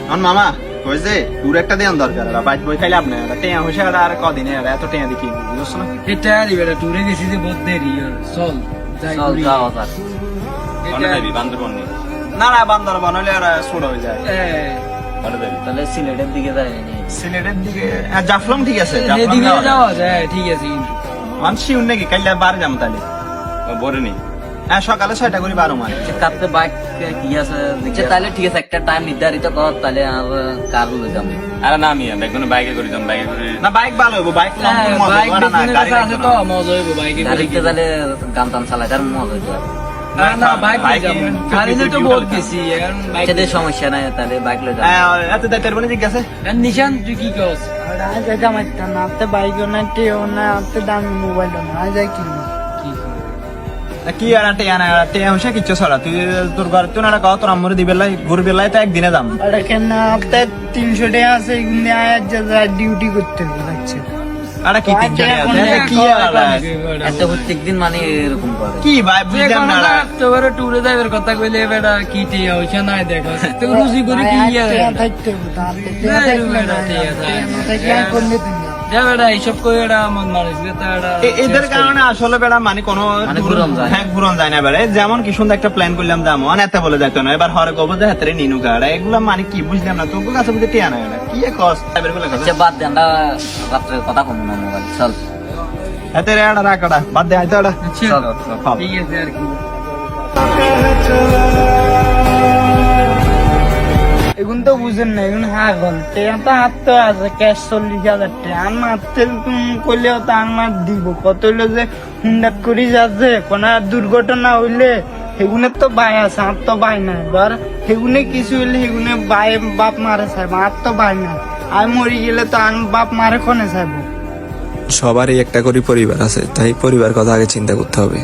আমার মামা কইছে দূর একটা দেন দরকার আর বাইক বই খাইলে আপনি টেয়া হইছে আর কদিনে আর এত টেয়া দেখি বুঝছ না এটা আর এবারে টুরে গেছি যে বহুত দেরি চল যাই চল ঘুরি। যাও যাক কোনে যাবি বান্দরবন নিয়ে না না বান্দরবন হইলে আর ছোট হয়ে যায় কোনে যাবি তাহলে সিলেটের দিকে যাই সিলেটের দিকে জাফলং ঠিক আছে এদিকে যাওয়া যায় ঠিক আছে কিন্তু মানসি উন্নে কি কাইলে বার যাম তাহলে বড় নেই হ্যাঁ সকালে 6টা করে 12 মানে কাপতে বাইক কি আছে দেখছে তাহলে ঠিক আছে একটা টাইম নির্ধারিত কর তাহলে আর কার লই যাম আরে না আমি একদম বাইকে করে যাম বাইকে করে না বাইক ভালো হইব বাইক লং হ্যাঁ, মজা বাইক হবে না গাড়ি আছে তো মজা হইব বাইকে করে গাড়িতে তাহলে গান টান চালাই তার মজা হইতো না না বাইক নিয়ে যাবো গাড়িতে তো বহুত গেছি এখন বাইক সেটাই সমস্যা নাই তাহলে বাইক লই যাম এত দাইতের বনে জিজ্ঞাসা নিশান তুই কি কস কি আর টেয়া না টেয়া হইছে কিচ্ছু ছড়া তুই তোর ঘর তুই না কও তোর আম্মুরে দিবে লাই ঘুরবে লাই তো একদিনে দাম 300 টাকা আছে এগুলো ডিউটি করতে হবে বাচ্চা আরে কি তিন টাকা কি আর একটা প্রত্যেক দিন মানে এরকম করে কি ভাই বুঝলাম না তোরে টুরে যাইবার কথা কইলে বেটা কি টিয়া হইছে না দেখো তো রুজি করে কি ইয়া থাকতে হবে তাহলে যা বেটা এইসব কই এটা মন মানুষ এদের কারণে আসলে বেড়া মানে কোনো মানে ঘুরন যায়। হ্যাঁ ঘুরন যায় না বেড়া যেমন কি সুন্দর একটা প্ল্যান করলাম দাম এতে বলে যাইতো না এবার হরে কব যে হাতে নিনু গাড়া এগুলো মানে কি বুঝলাম না তোর কাছে বুঝতে টিয়া না এটা কি কস এবার গুলো আচ্ছা বাদ দে আমরা রাত্রে কথা কম না মোবাইল চল হাতে রে আড়া রাখড়া বাদ দে আইতো আড়া চল ঠিক আছে আর কি এখন তো বুঝেন না এখন হ্যাঁ গল টেয়া তো হাত তো আছে ক্যাশ 40,000 টাকা আর মারতে করলেও তো আমার দিব কত হইলো যে হুন্ডাত করি যাচ্ছে কোন দুর্ঘটনা হইলে সেগুনের তো ভাই আছে আর তো ভাই নাই ধর সেগুনে কিছু হইলে সেগুনে ভাই বাপ মারে চাইব আর তো ভাই নাই আর মরি গেলে তো আন বাপ মারে কোনে চাইব সবারই একটা করে পরিবার আছে, তাই পরিবার কথা আগে চিন্তা করতে হবে।